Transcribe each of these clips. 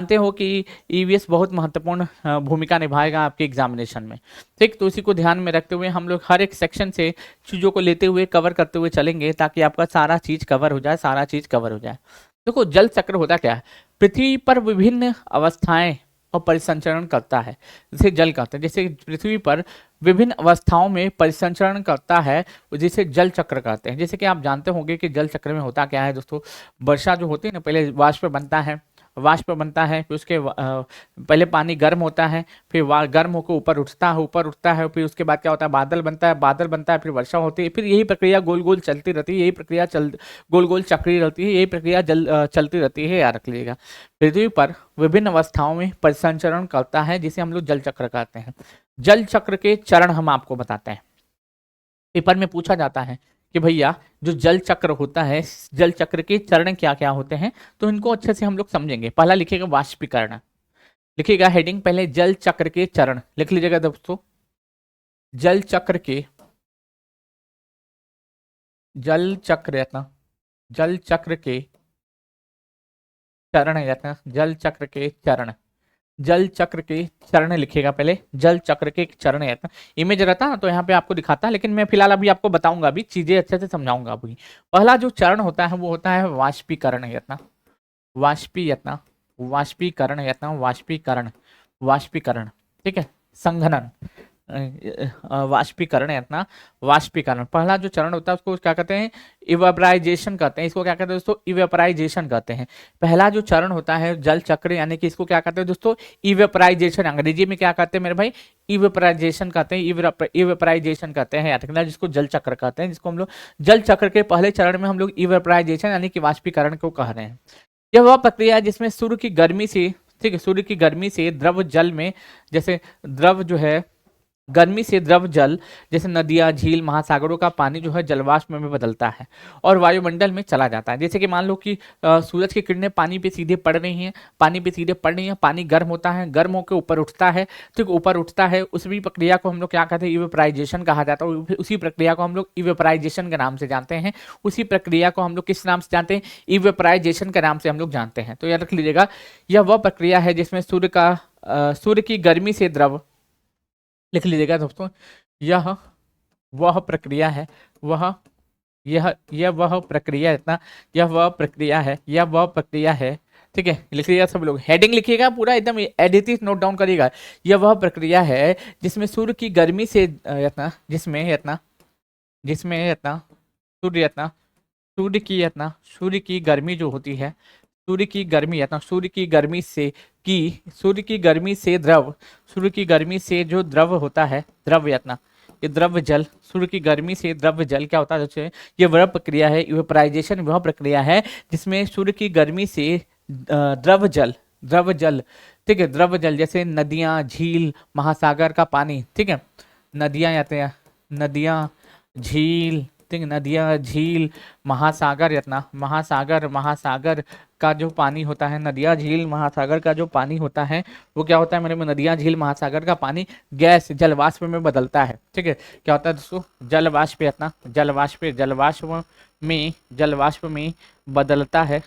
जानते हो कि ईवीएस बहुत महत्वपूर्ण भूमिका निभाएगा आपके एग्जामिनेशन में। ठीक, तो इसी को ध्यान में रखते हुए हम लोग हर एक सेक्शन से चीज़ों को लेते हुए कवर करते हुए चलेंगे ताकि आपका सारा चीज़ कवर हो जाए, सारा चीज़ कवर हो जाए। देखो, जल चक्र होता क्या है? पृथ्वी पर विभिन्न अवस्थाएं और परिसंचरण करता है, जिसे जल कहते हैं। जैसे पृथ्वी पर विभिन्न अवस्थाओं में परिसंचरण करता है, जिसे जल चक्र कहते हैं। जैसे कि आप जानते होंगे कि जल चक्र में होता क्या है दोस्तों। वर्षा जो होती है ना, पहले वाष्प बनता है, वाष्प बनता है, फिर उसके पहले पानी गर्म होता है, फिर गर्म होकर ऊपर उठता है, फिर उसके बाद क्या होता है, बादल बनता है, फिर वर्षा होती है। फिर यही प्रक्रिया गोल गोल चलती रहती है, यही प्रक्रिया गोल गोल चक्री रहती है, यही प्रक्रिया चलती रहती है, याद रख लीजिएगा। पृथ्वी पर विभिन्न अवस्थाओं में परिसंचरण करता है, जिसे हम लोग जल चक्र कहते हैं। जल चक्र के चरण हम आपको बताते हैं। पेपर में पूछा जाता है कि भैया जो जल चक्र होता है, जल चक्र के चरण क्या क्या होते हैं, तो इनको अच्छे से हम लोग समझेंगे। पहला लिखिएगा वाष्पीकरण, लिखिएगा हेडिंग पहले जल चक्र के चरण लिख लीजिएगा दोस्तों। जल चक्र के, जल चक्र यत्न, जल चक्र के चरण यत्न, जल चक्र के चरण, जल चक्र के चरण लिखिएगा पहले, जल चक्र के चरण यत्न। इमेज रहता ना तो यहाँ पे आपको दिखाता, लेकिन मैं फिलहाल अभी आपको बताऊंगा, अभी चीजें अच्छे से समझाऊंगा अभी। पहला जो चरण होता है वो होता है वाष्पीकरण यत्न, वाष्पीयत्न, वाष्पीकरण यत्न, वाष्पीकरण, वाष्पीकरण, ठीक है, संघनन, वाष्पीकरण यत्न, वाष्पीकरण। पहला जो चरण होता है उसको क्या कहते हैं, इवेपराइजेशन कहते हैं। इसको क्या कहते हैं दोस्तों, इवेपराइजेशन कहते हैं। पहला जो चरण होता है जल चक्र, यानी कि इसको क्या कहते हैं दोस्तों, इवेपराइजेशन। अंग्रेजी में क्या कहते हैं मेरे भाई, इवेपराइजेशन कहते हैं, इवेपराइजेशन कहते हैं, याद रखना, जिसको जल चक्र कहते हैं, जिसको हम लोग जल चक्र के पहले चरण में हम लोग इवेपराइजेशन यानी कि वाष्पीकरण को कह रहे हैं। यह वह प्रक्रिया है जिसमें सूर्य की गर्मी से, ठीक है, सूर्य की गर्मी से द्रव जल में, जैसे द्रव जो है, गर्मी से द्रव जल जैसे नदियां, झील, महासागरों का पानी जो है जलवाष्प में बदलता है और वायुमंडल में चला जाता है। जैसे कि मान लो कि सूरज की किरणें पानी पे सीधे पड़ रही हैं, पानी पे सीधे पड़ रही हैं, पानी गर्म होता है, गर्म होकर ऊपर उठता है, ठीक, ऊपर उठता है। उसी प्रक्रिया को हम लोग क्या कहते हैं, इवेपराइजेशन कहा जाता है। उसी प्रक्रिया को हम लोग इवेपराइजेशन के नाम से जानते हैं। उसी प्रक्रिया को हम लोग किस नाम से जानते हैं, इवेपराइजेशन के नाम से हम लोग जानते हैं। तो याद रख लीजिएगा, यह वह प्रक्रिया है जिसमें सूर्य की गर्मी से द्रव, लिख लीजिएगा दोस्तों, यह वह प्रक्रिया है, वह यह वह प्रक्रिया, इतना, यह वह प्रक्रिया है, यह वह प्रक्रिया है, ठीक है। लिख लीजिएगा सब लोग, हेडिंग लिखिएगा पूरा एकदम एडिटिव नोट डाउन करिएगा। यह वह प्रक्रिया है जिसमें सूर्य की गर्मी से इतना, जिसमें इतना, जिसमें इतना सूर्य इतना, सूर्य की गर्मी जो होती है, सूर्य की गर्मी इतना, सूर्य की गर्मी से द्रव, सूर्य की गर्मी से जो द्रव होता है, द्रव यत्न, ये द्रव जल, सूर्य की गर्मी से द्रव जल क्या होता है दोस्तों, ये वह प्रक्रिया है, इवेपराइजेशन वह प्रक्रिया है जिसमें सूर्य की गर्मी से द्रव जल, द्रव जल, ठीक है, द्रव जल जैसे नदियां, झील, महासागर का पानी, ठीक है, नदियां आते हैं, नदियां, झील, ठीक है, नदियां, झील, महासागर यत्ना, महासागर का जो पानी होता है, नदियां, झील, महासागर का जो पानी होता है, वो क्या होता है मेरे में, नदियां, झील, महासागर का पानी गैस, जलवाष्प में बदलता है, ठीक है। क्या होता है दोस्तों, जलवाष्प यत्ना, जलवाष्प में बदलता है,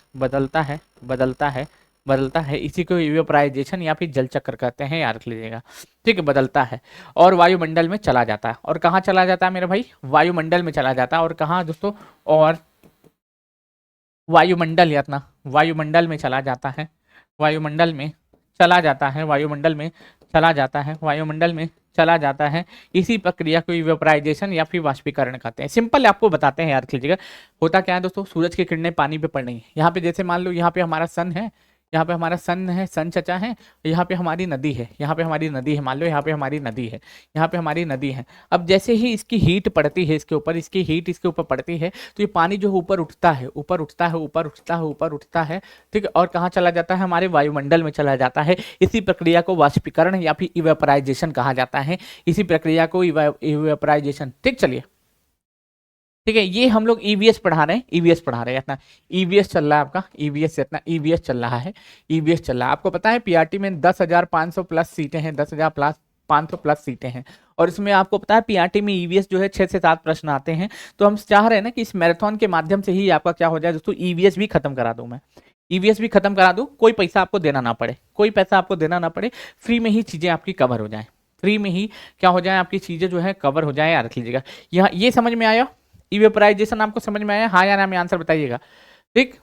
बदलता है। इसी को इवेपराइजेशन या फिर जल चक्र कहते हैं, याद रख लीजिएगा, ठीक है। बदलता है और वायुमंडल में चला जाता है। और कहाँ चला जाता है मेरे भाई, वायुमंडल में चला जाता है। और कहाँ दोस्तों, और वायुमंडल यातना, वायुमंडल में चला जाता है, वायुमंडल में चला जाता है, वायुमंडल में चला जाता है, वायुमंडल में चला जाता है। इसी प्रक्रिया को इवेपराइजेशन या फिर वाष्पीकरण कहते हैं। सिंपल आपको बताते हैं, याद कीजिएगा। होता क्या है दोस्तों, सूरज की किरणें पानी पे पड़ रही हैं। यहाँ पे जैसे मान लो, यहाँ पे हमारा सन है, यहाँ पे हमारा सन है, सन चचा है, यहाँ पे हमारी नदी है, यहाँ पे हमारी नदी है, मान लो यहाँ पे हमारी नदी है, यहाँ पे हमारी नदी है। अब जैसे ही इसकी हीट पड़ती है इसके ऊपर, इसकी हीट इसके ऊपर पड़ती है, तो ये पानी जो ऊपर उठता है, ऊपर उठता है, ऊपर उठता है, ऊपर उठता है, ठीक है। और कहाँ चला जाता है, हमारे वायुमंडल में चला जाता है। इसी प्रक्रिया को वाष्पीकरण या फिर इवेपराइजेशन कहा जाता है। इसी प्रक्रिया को इवेपराइजेशन, ठीक, चलिए, ठीक है। ये हम लोग ईवीएस पढ़ा रहे हैं, ईवीएस पढ़ा रहे हैं इतना, ईवीएस चल रहा है आपका, ईवीएस इतना, ईवीएस चल रहा है, ईवीएस चल रहा है। आपको पता है पीआरटी में 10,500 प्लस सीटें हैं, 10,000 प्लस 500 प्लस सीटें हैं। और इसमें आपको पता है पीआरटी में ईवीएस जो है 6 से 7 प्रश्न आते हैं। तो हम चाह रहे हैं ना कि इस मैराथन के माध्यम से ही आपका क्या हो जाए दोस्तों, ईवीएस भी खत्म करा दूं मैं। ईवीएस भी खत्म करा दूं, कोई पैसा आपको देना ना पड़े, कोई पैसा आपको देना ना पड़े, फ्री में ही चीजें आपकी कवर हो जाए, फ्री में ही क्या हो जाए, आपकी चीजें जो है कवर हो जाए। याद रख लीजिएगा। यहाँ ये समझ में आया, इवेपराइजेशन आपको समझ में आया, हाँ या ना में आंसर बताइएगा। ठीक,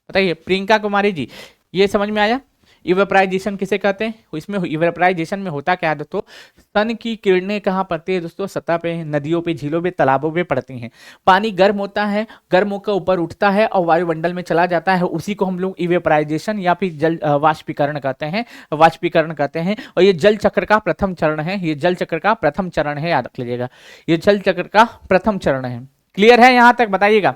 बताइए प्रियंका कुमारी जी, ये समझ में आया। इवेपराइजेशन किसे कहते हैं? इसमें इवेपराइजेशन में होता क्या है दोस्तों, सन की किरणें कहाँ पड़ती है दोस्तों, सतह पे, नदियों पे, झीलों पे, तालाबों पे पड़ती हैं। पानी गर्म होता है, गर्म होकर ऊपर उठता है और वायुमंडल में चला जाता है, उसी को हम लोग इवेपराइजेशन या फिर जल वाष्पीकरण कहते हैं, वाष्पीकरण कहते हैं। और ये जल चक्र का प्रथम चरण है, ये जल चक्र का प्रथम चरण है, याद रख लीजिएगा, ये जल चक्र का प्रथम चरण है। क्लियर है यहां तक? बताइएगा,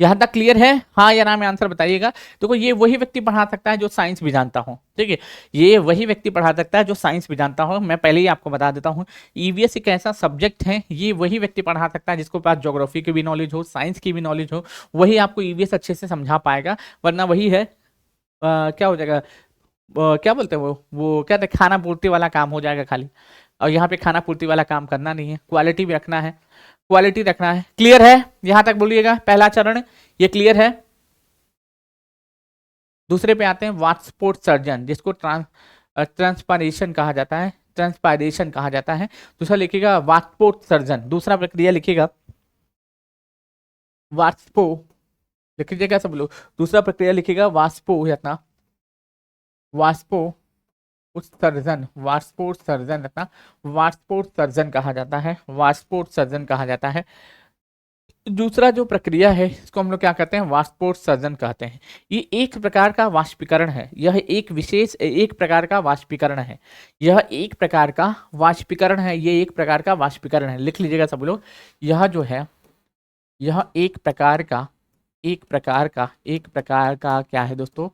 यहां तक क्लियर है, हाँ या ना में आंसर बताइएगा। देखो ये वही व्यक्ति पढ़ा सकता है जो साइंस भी जानता हो, ठीक है, ये वही व्यक्ति पढ़ा सकता है जो साइंस भी जानता हो। मैं पहले ही आपको बता देता हूँ, ईवीएस एक ऐसा सब्जेक्ट है, ये वही व्यक्ति पढ़ा सकता है जिसको पास ज्योग्राफी की भी नॉलेज हो, साइंस की भी नॉलेज हो, वही आपको ईवीएस अच्छे से समझा पाएगा। वरना वही है क्या हो जाएगा, क्या बोलते हैं वो क्या कहते हैं, खाना पूर्ति वाला काम हो जाएगा खाली। और यहाँ पे खाना पूर्ति वाला काम करना नहीं है, क्वालिटी भी रखना है, क्वालिटी रखना है। क्लियर है यहां तक? बोलिएगा पहला चरण ये क्लियर है। दूसरे पे आते हैं वाटस्पोर्ट सर्जन, जिसको ट्रांसपायरेशन कहा जाता है, ट्रांसपायरेशन कहा जाता है। दूसरा लिखिएगा वाटस्पोर्ट सर्जन, दूसरा प्रक्रिया लिखिएगा वास्पो, लिख लीजिएगा सब लोग, दूसरा प्रक्रिया लिखिएगा वास्पो, या वास्पो उत्सर्जन, वास्पोर्ट सर्जन, रखना वास्पोर्ट सर्जन कहा जाता है, वास्पोर्ट सर्जन कहा जाता है। दूसरा जो प्रक्रिया है इसको हम लोग क्या कहते हैं, वाष्पोर्ट सर्जन कहते हैं। ये एक प्रकार का वाष्पीकरण है, यह एक विशेष एक प्रकार का वाष्पीकरण है, यह एक प्रकार का वाष्पीकरण है, ये एक प्रकार का वाष्पीकरण है। लिख लीजिएगा सब लोग, यह जो है यह एक प्रकार का, एक प्रकार का क्या है दोस्तों,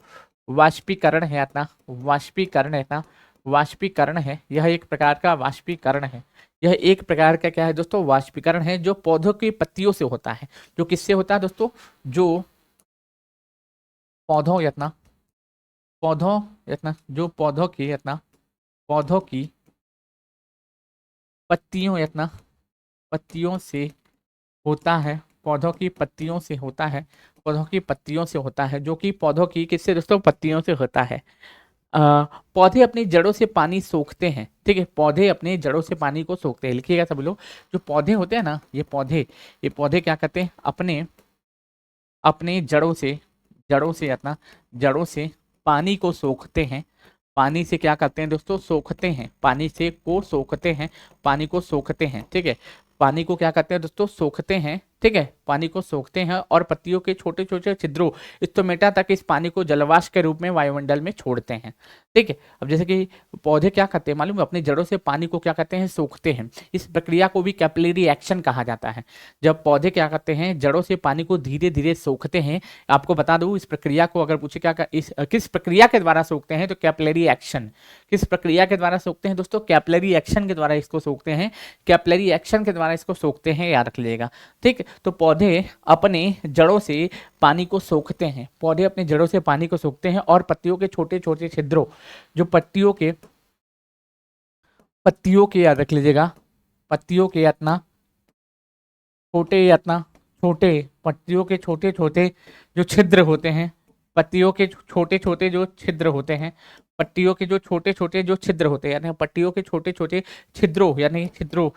वाष्पीकरण है अपना, वाष्पीकरण है अपना, वाष्पीकरण है, यह एक प्रकार का वाष्पीकरण है। यह एक प्रकार का क्या है दोस्तों, वाष्पीकरण है, जो पौधों की पत्तियों से होता है। जो किससे होता है दोस्तों, जो पौधों यत्ना, पौधों यत्ना, जो पौधों की यत्ना, पौधों की पत्तियों यत्ना, पत्तियों से होता है, पौधों की पत्तियों से होता है, पौधों की पत्तियों से होता है, जो कि पौधों की किससे दोस्तों, पत्तियों से होता है। पौधे अपनी जड़ों से पानी सोखते हैं, ठीक है, पौधे अपने जड़ों से पानी को सोखते हैं। लिखिएगा सब लोग, जो पौधे होते हैं ना, ये पौधे क्या करते हैं, अपने अपने जड़ों से अपना जड़ों से पानी को सोखते हैं। पानी से क्या करते हैं दोस्तों, सोखते हैं, पानी से को सोखते हैं, पानी को सोखते हैं, ठीक है, पानी को क्या करते हैं दोस्तों, सोखते हैं, ठीक है, पानी को सोखते हैं और पत्तियों के छोटे छोटे छिद्रों, स्टोमेटा तक इस पानी को जलवाष्प के रूप में वायुमंडल में छोड़ते हैं। ठीक है, अब जैसे कि पौधे क्या करते हैं मालूम है, अपनी जड़ों से पानी को क्या करते हैं, सोखते हैं। इस प्रक्रिया को भी कैपिलरी एक्शन कहा जाता है। जब पौधे क्या करते हैं, जड़ों से पानी को धीरे धीरे सोखते हैं। आपको बता दूं, इस प्रक्रिया को अगर पूछे किस प्रक्रिया के द्वारा सोखते हैं, तो कैपिलरी एक्शन। किस प्रक्रिया के द्वारा सोखते हैं दोस्तों, कैपिलरी एक्शन के द्वारा इसको सोखते हैं, कैपिलरी एक्शन के द्वारा इसको सोखते हैं, याद रख लीजिएगा। ठीक, तो पौधे अपने जड़ों से पानी को सोखते हैं, पौधे अपने जड़ों से पानी को सोखते हैं और पत्तियों के छोटे छोटे छिद्रों, जो पत्तियों के याद रख लीजिएगा, पत्तियों के इतना छोटे, इतना छोटे, पत्तियों के छोटे छोटे जो छिद्र होते हैं, पत्तियों के छोटे छोटे जो छिद्र होते हैं, पट्टियों के जो छोटे छोटे जो छिद्र होते हैं, यानी पट्टियों के छोटे छोटे छिद्रों, यानी छिद्रों,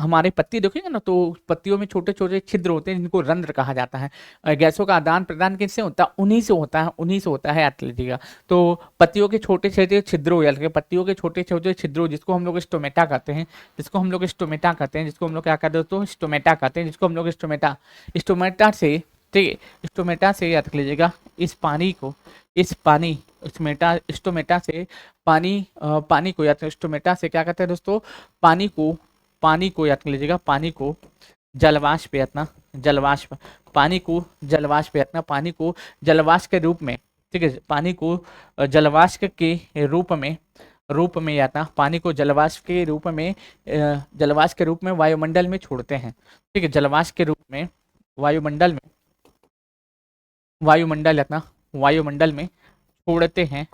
हमारे पत्ती देखिएगा ना, तो पत्तियों में छोटे छोटे छिद्र होते हैं, जिनको रंध्र कहा जाता है। गैसों का आदान प्रदान किससे होता है, उन्हीं से होता है, उन्हीं से होता है, याद लीजिएगा। तो पत्तियों के छोटे छोटे छिद्रों, यानी पत्तियों के छोटे छोटे छिद्रों, जिसको हम लोग स्टोमेटा कहते हैं, जिसको हम लोग स्टोमेटा कहते हैं, जिसको हम लोग क्या कहते हैं दोस्तों, स्टोमेटा कहते हैं, जिसको हम लोग स्टोमेटा से, ठीक है, स्टोमेटा से याद रख लीजिएगा, इस पानी को, इस पानी स्टोमेटा से पानी को याद, स्टोमेटा से क्या कहते हैं दोस्तों, पानी को याद लीजिएगा, पानी को जलवाष्प यातना, जलवाष्प, पानी को जलवाष्प यातना, पानी को जलवाष्प के रूप में, ठीक है, पानी को जलवाष्प के रूप में यातना, पानी को जलवाष्प के रूप में वायुमंडल में छोड़ते हैं। ठीक है, जलवाष्प के रूप में वायुमंडल यातना, वायुमंडल में छोड़ते हैं,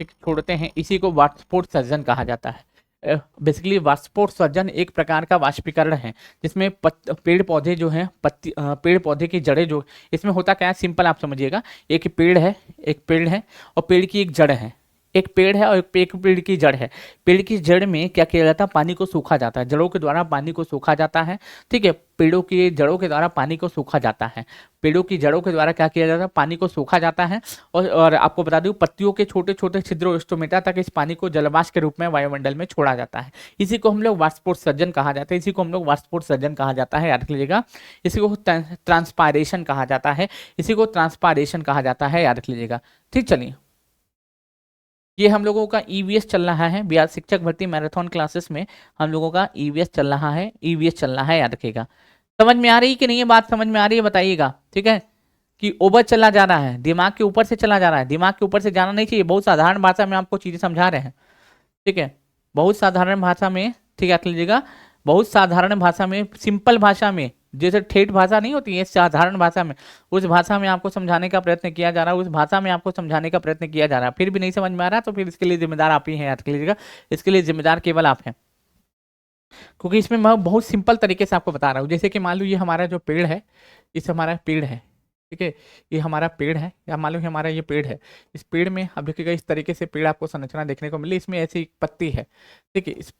ठीक, छोड़ते हैं, इसी को वाष्पोत्सर्जन कहा जाता है। बेसिकली वाष्पोत्सर्जन एक प्रकार का वाष्पीकरण है, जिसमें पेड़ पौधे जो हैं, पेड़ पौधे की जड़ें जो, इसमें होता क्या है, सिंपल आप समझिएगा। एक पेड़ है, एक पेड़ है और पेड़ की एक जड़ है। एक पेड़ है और एक पेड़ की जड़ है। पेड़ की जड़ में क्या किया जाता है, पानी को सूखा जाता है, जड़ों के द्वारा पानी को सूखा जाता है। ठीक है, पेड़ों की जड़ों के द्वारा पानी को सूखा जाता है। पेड़ों की जड़ों के द्वारा क्या किया जाता है, पानी को सूखा जाता है। और आपको बता दूं, पत्तियों के छोटे छोटे छिद्रों, स्टोमेटा तक इस पानी को जलवाष्प के रूप में वायुमंडल में छोड़ा जाता है। इसी को हम लोग वाष्पोत्सर्जन कहा जाता है। इसी को हम लोग वाष्पोत्सर्जन कहा जाता है, याद रख लीजिएगा। इसी को ट्रांसपायरेशन कहा जाता है। इसी को ट्रांसपायरेशन कहा जाता है, याद रख लीजिएगा। ठीक, चलिए, ये हम लोगों का ईवीएस चल रहा है, बिहार शिक्षक भर्ती मैराथन क्लासेस में हम लोगों का ईवीएस चल रहा है। ईवीएस चल रहा है, याद रखिएगा। समझ में आ रही कि नहीं है बात, समझ में आ रही है बताइएगा। ठीक है, कि ओवर चला जा रहा है, दिमाग के ऊपर से चला जा रहा है, दिमाग के ऊपर से जाना नहीं चाहिए। बहुत साधारण भाषा में आपको चीजें समझा रहे हैं। ठीक है, बहुत साधारण भाषा में, ठीक है, रख लीजिएगा। बहुत साधारण भाषा में, सिंपल भाषा में, जैसे ठेठ भाषा नहीं होती है, साधारण भाषा में, उस भाषा में आपको समझाने का प्रयत्न किया जा रहा है। उस भाषा में आपको समझाने का प्रयत्न किया जा रहा है। फिर भी नहीं समझ में आ रहा तो फिर इसके लिए जिम्मेदार आप ही हैं, याद लीजिएगा। इसके लिए जिम्मेदार केवल आप हैं, क्योंकि इसमें मैं बहुत सिंपल तरीके से आपको बता रहा हूँ। जैसे कि मान लो ये हमारा जो पेड़ है, इस हमारा पेड़ है, ठीक है, ये हमारा पेड़ है, या मान लो कि हमारा ये पेड़ है। इस पेड़ में अब देखिएगा, इस तरीके से पेड़ आपको संरचना देखने को मिली। इसमें ऐसी एक पत्ती है, ठीक है। इस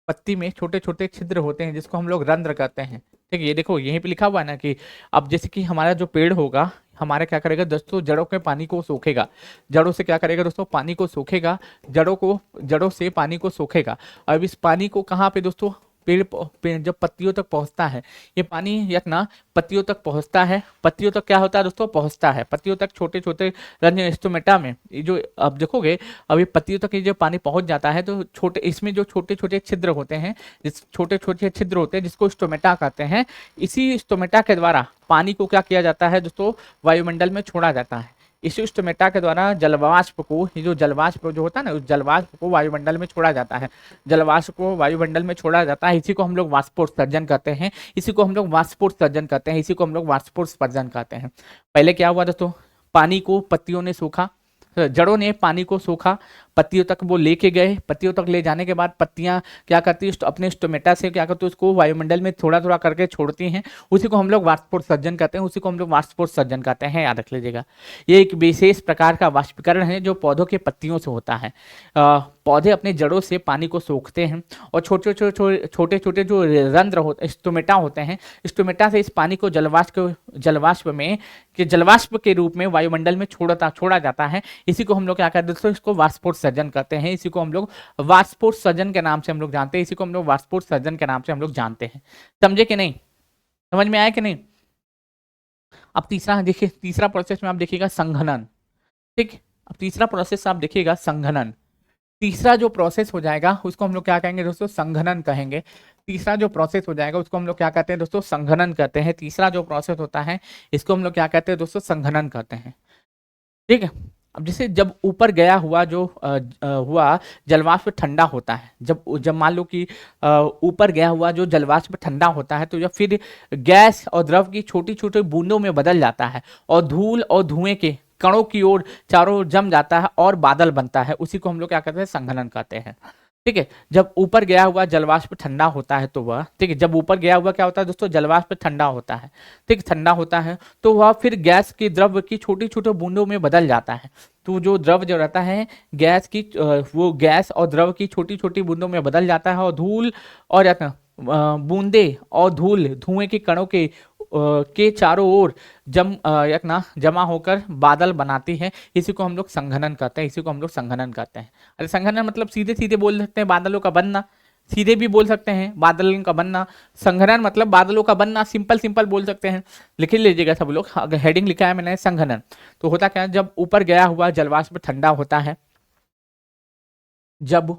पत्ती में छोटे छोटे छिद्र होते हैं, जिसको हम लोग रंध्र कहते हैं। ठीक है, ये देखो यहीं पे लिखा हुआ है ना कि अब जैसे कि हमारा जो पेड़ होगा, हमारा क्या करेगा दोस्तों, जड़ों के पानी को सोखेगा। जड़ों से क्या करेगा दोस्तों, पानी को सोखेगा। जड़ों से पानी को सोखेगा। अब इस पानी को कहाँ पे दोस्तों, पेड़ जब पत्तियों तक पहुंचता है, ये पानी यतना पत्तियों तक पहुंचता है। पत्तियों तक क्या होता है दोस्तों, पहुंचता है पत्तियों तक, छोटे छोटे रंध्र स्टोमेटा में। ये जो अब देखोगे, अभी पत्तियों तक ये जो पानी पहुंच जाता है, तो छोटे, इसमें जो छोटे छोटे छिद्र होते हैं, जिस छोटे छोटे छिद्र होते हैं, जिसको स्टोमेटा कहते हैं, इसी स्टोमेटा के द्वारा पानी को क्या किया जाता है दोस्तों, वायुमंडल में छोड़ा जाता है। इसी स्टोमेटा के द्वारा जलवाष्प को, ये जो जलवाष्प जो होता है ना, उस जलवाष्प को वायुमंडल में छोड़ा जाता है। जलवाष्प को वायुमंडल में छोड़ा जाता है। इसी को हम लोग वाष्पोत्सर्जन कहते हैं। इसी को हम लोग वाष्पोत्सर्जन कहते हैं। इसी को हम लोग वाष्पोत्सर्जन कहते हैं। पहले क्या हुआ दोस्तों, पानी को पत्तियों ने सूखा, जड़ों ने पानी को सूखा, पत्तियों तक वो लेके गए। पत्तियों तक ले जाने के बाद पत्तियां क्या करती है, अपने स्टोमेटा से क्या करती है, उसको वायुमंडल में थोड़ा थोड़ा करके छोड़ती हैं। उसी को हम लोग वाष्पोत्सर्जन कहते हैं। उसी को हम लोग वाष्पोत्सर्जन कहते हैं, याद रख लीजिएगा। ये एक विशेष प्रकार का वाष्पीकरण है जो पौधों के पत्तियों से होता है। पौधे अपने जड़ों से पानी को सोखते हैं और छोटे छोटे जो रंध्र होते, स्टोमेटा होते हैं, स्टोमेटा से इस पानी को जलवाष्प के रूप में वायुमंडल में छोड़ा जाता है। इसी को हम लोग क्या कहते हैं दोस्तों, इसको वाष्पोत्सर्जन करते हैं। इसी को हम लोग वाष्पोत्सर्जन के नाम से हम लोग जानते हैं। इसी को हम लोग वाष्पोत्सर्जन के नाम से हम लोग जानते हैं। समझे कि नहीं, समझ में आया कि नहीं। अब तीसरा देखिए, तीसरा प्रोसेस में आप देखिएगा संघनन। ठीक, अब तीसरा प्रोसेस आप देखिएगा संघनन। तीसरा जो प्रोसेस हो जाएगा उसको हम लोग क्या कहेंगे दोस्तों, संघनन कहेंगे। तीसरा जो प्रोसेस हो जाएगा उसको हम लोग क्या कहते हैं दोस्तों, संघनन कहते हैं। तीसरा जो प्रोसेस होता है इसको हम लोग क्या कहते हैं दोस्तों, संघनन कहते हैं। ठीक है, अब जैसे जब ऊपर गया हुआ जो हुआ जलवाष्प ठंडा होता है, जब मान लो कि ऊपर गया हुआ जो जलवाष्प ठंडा होता है, तो जब फिर गैस और द्रव की छोटी छोटी बूंदों में बदल जाता है और धूल और धुएं के कणों की ओर चारों ओर जम जाता है और बादल बनता है, उसी को हम लोग क्या कहते हैं, संघनन कहते हैं। ठीक है, जब ऊपर गया हुआ जलवाष्प ठंडा होता है तो वह, ठीक है, जब ऊपर गया हुआ क्या होता है दोस्तों, जलवाष्प ठंडा होता है। ठीक, ठंडा होता है तो वह फिर गैस की द्रव की छोटी छोटी बूंदों में बदल जाता है। तो जो द्रव जो रहता है गैस की, वो गैस और द्रव की छोटी छोटी बूंदों में बदल जाता है और धूल और बूंदे और धूल धुएं के कणों के चारों ओर जमा होकर बादल बनाती है। इसी को हम लोग संघनन कहते हैं। इसी को हम लोग संघनन कहते हैं। अरे संघनन मतलब सीधे सीधे बोल सकते हैं बादलों का बनना, सीधे भी बोल सकते हैं बादलों का बनना। संघनन मतलब बादलों का बनना, सिंपल सिंपल बोल सकते हैं। लिख लीजिएगा सब लोग, अगर हेडिंग लिखा है मैंने संघनन। तो होता क्या है, जब ऊपर गया हुआ जलवाष्प ठंडा होता है, जब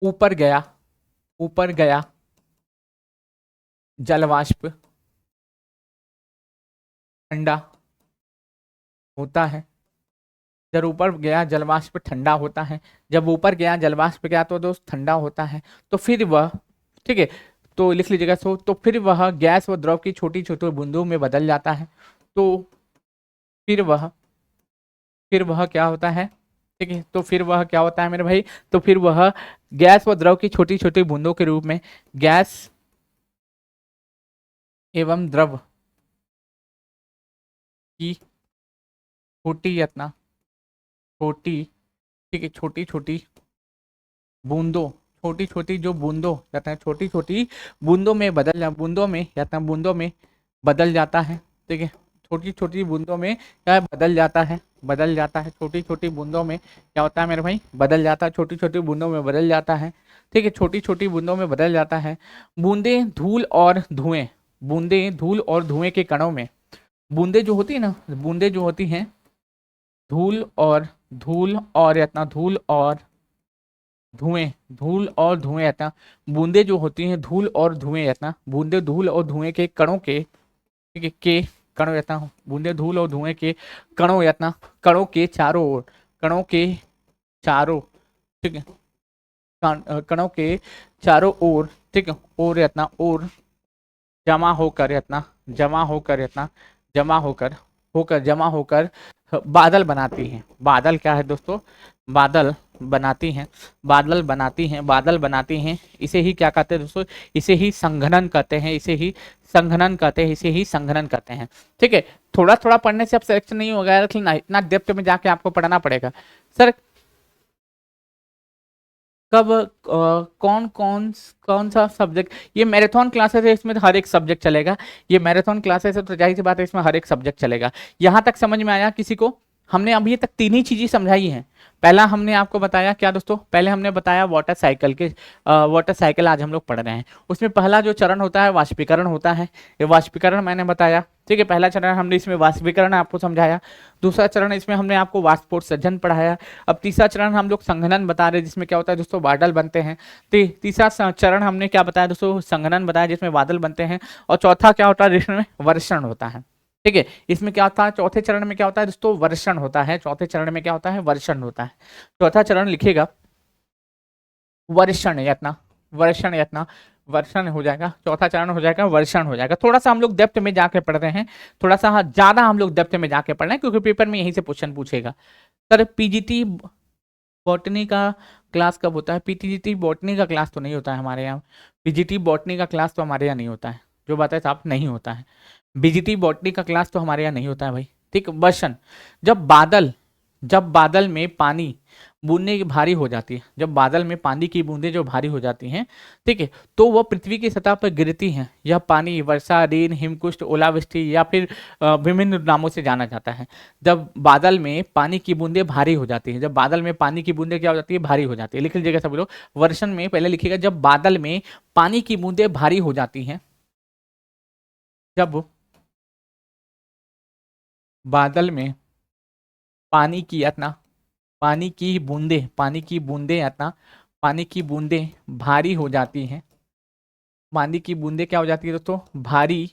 ऊपर गया जलवाष्प ठंडा होता है, जब ऊपर गया जलवाष्प ठंडा होता है, जब ऊपर गया जलवाष्प क्या तो दोस्त ठंडा होता है, तो फिर वह, ठीक है, तो लिख लीजिएगा तो फिर वह गैस व द्रव की छोटी छोटी बूंदों में बदल जाता है। तो फिर वह क्या होता है, ठीक है, तो फिर वह क्या होता है मेरे भाई, तो फिर वह गैस व द्रव की छोटी छोटी बूंदों के रूप में, गैस एवं द्रव की छोटी यत्ना छोटी, ठीक है, छोटी छोटी बूंदों, छोटी छोटी जो बूंदों जाता है, छोटी छोटी बूंदों में बूंदों में यातना बूंदों में बदल जाता है। ठीक है, छोटी छोटी बूंदों में क्या है, बदल जाता है, बदल जाता है, छोटी छोटी बूंदों में क्या होता है मेरे भाई, बदल जाता है, छोटी छोटी बूंदों में बदल जाता है। ठीक है, छोटी छोटी बूंदों में बदल जाता है। बूंदे धूल और धुएं, बूंदे धूल और धुएं के कणों में, बूंदे जो होती है ना, बूंदे जो होती हैं धूल और यातना धूल और धुएं, धूल और धुएं यातना, बूंदे जो होती हैं धूल और धुएं यातना, बूंदे धूल और धुएं के कणों के, ठीक है, के कणों यातना, बूंदे धूल और धुएं के कणों यातना, कणों के चारों ओर, कणों के चारों, ठीक है, कणों के चारों ओर, ठीक है, और यातना और जमा होकर यातना, जमा होकर यातना, जमा होकर जमा होकर बादल बनाती हैं। बादल क्या है दोस्तों, बादल बनाती हैं, बादल बनाती हैं, बादल बनाती हैं। इसे ही क्या कहते हैं दोस्तों, इसे ही संघनन कहते हैं, इसे ही संघनन कहते हैं, इसे ही संघनन कहते हैं। ठीक है, थोड़ा थोड़ा पढ़ने से अब सिलेक्शन नहीं होगा, इतना डेप्थ में जाके आपको पढ़ना पड़ेगा। सर कब कौन सा सब्जेक्ट, ये मैराथन क्लासेस है, इसमें तो हर एक सब्जेक्ट चलेगा। ये मैराथन क्लासेस है तो जाहिर सी बात है इसमें हर एक सब्जेक्ट चलेगा। यहां तक समझ में आया किसी को? हमने अभी तक तीन ही चीजें समझाई हैं। पहला हमने आपको बताया क्या दोस्तों, पहले हमने बताया वाटर साइकिल के, वाटर साइकिल आज हम लोग पढ़ रहे हैं। उसमें पहला जो चरण होता है वाष्पीकरण होता है, ये वाष्पीकरण मैंने बताया। ठीक है, पहला चरण हमने इसमें वाष्पीकरण आपको समझाया। दूसरा चरण इसमें हमने आपको वाष्पोत्सर्जन पढ़ाया। अब तीसरा चरण हम लोग संघनन बता रहे हैं, जिसमें क्या होता है दोस्तों, बादल बनते हैं। तीसरा चरण हमने क्या बताया दोस्तों, संघनन बताया जिसमें बादल बनते हैं। और चौथा क्या होता है, जिसमें वर्षण होता है। ठीक है, इसमें क्या होता है, चौथे चरण में क्या होता है दोस्तों, वर्षण होता है। चौथे चरण में क्या होता है, वर्षण होता है। चौथा चरण लिखिएगा वर्षण यातना, वर्षण यातना, वर्षण हो जाएगा। चौथा चरण हो जाएगा वर्षण हो जाएगा। थोड़ा सा हम लोग डेप्थ में जाके पढ़ रहे हैं, थोड़ा सा ज्यादा हम लोग डेप्थ में जाके पढ़ रहे हैं, क्योंकि पेपर में यहीं से क्वेश्चन पूछेगा। सर पीजीटी बॉटनी का क्लास कब होता है? पीजीटी बॉटनी का क्लास तो नहीं होता है हमारे यहाँ। पीजीटी बॉटनी का क्लास तो हमारे यहाँ नहीं होता है, जो बात है साहब नहीं होता है। बीजीटी बॉटनी का क्लास तो हमारे यहाँ नहीं होता है भाई। ठीक, वर्षण, जब बादल में पानी बूंदे भारी हो जाती है, जब बादल में पानी की बूंदें जो भारी हो जाती हैं, ठीक है, तो वह पृथ्वी की सतह पर गिरती हैं। यह पानी वर्षा, रेन, हिमकुष्ट, ओलावृष्टि या फिर विभिन्न नामों से जाना जाता है। जब बादल में पानी की बूंदें भारी हो जाती हैं, जब बादल में पानी की बूंदें क्या हो जाती है, भारी हो जाती है। लिख लीजिएगा सब लोग, वर्षण में पहले लिखिएगा, जब बादल में पानी की बूंदें भारी हो जाती हैं, जब बादल में पानी की यातना, पानी की बूंदें यातना, पानी की बूंदें भारी हो जाती हैं। पानी की बूंदें क्या हो जाती है दोस्तों, भारी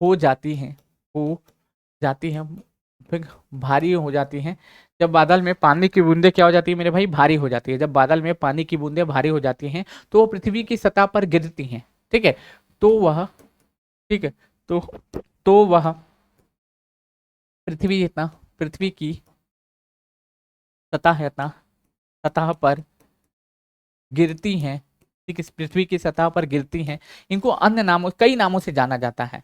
हो जाती हैं, हो जाती हैं, फिर भारी हो जाती हैं। जब बादल में पानी की बूंदें क्या हो जाती है मेरे भाई, भारी हो जाती है। जब बादल में पानी की बूंदें भारी हो जाती हैं तो वो पृथ्वी की सतह पर गिरती हैं। ठीक है, तो वह, ठीक है, तो वह पृथ्वी इतना, पृथ्वी की सतह है इतना, सतह पर गिरती हैं। ठीक, इस पृथ्वी की सतह पर गिरती हैं। इनको अन्य नामों, कई नामों से जाना जाता है।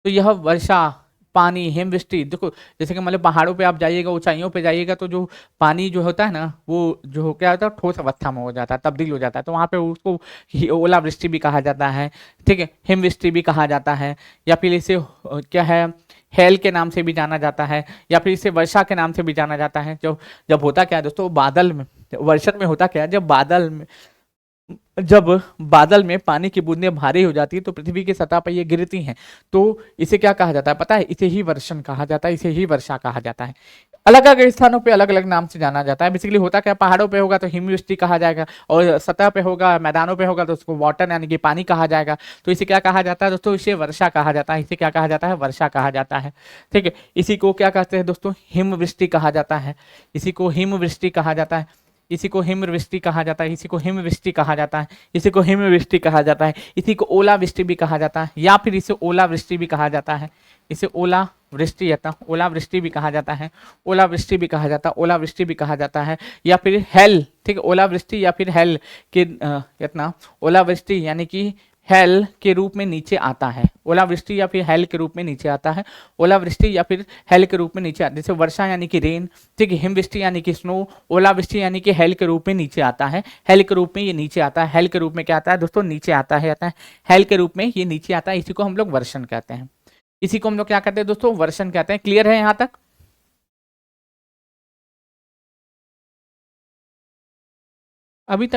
तो यह वर्षा, पानी, हिमवृष्टि, देखो जैसे कि मतलब पहाड़ों पे आप जाइएगा, ऊंचाइयों पे जाइएगा, तो जो पानी जो होता है ना, वो जो क्या होता है, ठोस अवस्था में हो जाता है, तब्दील हो जाता है, तो वहाँ पे उसको ओलावृष्टि भी कहा जाता है। ठीक है, हिमवृष्टि भी कहा जाता है, या फिर इसे क्या है, हेल के नाम से भी जाना जाता है, या फिर इसे वर्षा के नाम से भी जाना जाता है। जो जब होता क्या है दोस्तों, बादल में, वर्षण में होता क्या है, जब बादल में पानी की बूंदें भारी हो जाती है तो पृथ्वी की सतह पर ये गिरती हैं, तो इसे क्या कहा जाता है पता है, इसे ही वर्षण कहा जाता है, इसे ही वर्षा कहा जाता है। अलग अलग स्थानों पे अलग अलग नाम से जाना जाता है। बेसिकली होता क्या, पहाड़ों पे होगा तो हिमवृष्टि कहा जाएगा, और सतह पे होगा, मैदानों पे होगा तो उसको वाटर यानी कि पानी कहा जाएगा। तो इसे क्या कहा जाता है दोस्तों, इसे वर्षा कहा जाता है, इसे क्या कहा जाता है, वर्षा कहा जाता है। ठीक है, इसी को क्या कहते हैं दोस्तों, हिमवृष्टि कहा जाता है, इसी को हिमवृष्टि कहा जाता है, इसी को हिमवृष्टि कहा जाता है, इसी को हिमवृष्टि कहा जाता है, इसी को हिमवृष्टि कहा जाता है, इसी को ओलावृष्टि भी कहा जाता है, या फिर इसे ओलावृष्टि भी कहा जाता है। इसे ओला वृष्टि यत्न ओलावृष्टि भी कहा जाता है, ओलावृष्टि भी कहा जाता है, ओलावृष्टि भी कहा जाता है, या फिर हेल, ठीक है, ओलावृष्टि या फिर हेल के यत्न ओलावृष्टि यानी कि हेल के रूप में नीचे आता है, ओलावृष्टि या फिर हेल के रूप में नीचे आता है, ओलावृष्टि या फिर हेल के रूप में नीचे आता है। जैसे वर्षा यानी कि रेन, ठीक है, हिमवृष्टि यानी कि स्नो, ओलावृष्टि यानी कि हेल के रूप में नीचे आता है, हेल के रूप में ये नीचे आता है, हेल के रूप में क्या आता है दोस्तों, नीचे आता है हेल के रूप में ये नीचे आता है, इसी को हम लोग वर्षण कहते हैं, इसी को हम लोग क्या कहते हैं दोस्तों, वर्षण कहते हैं। क्लियर है यहां तक? अभी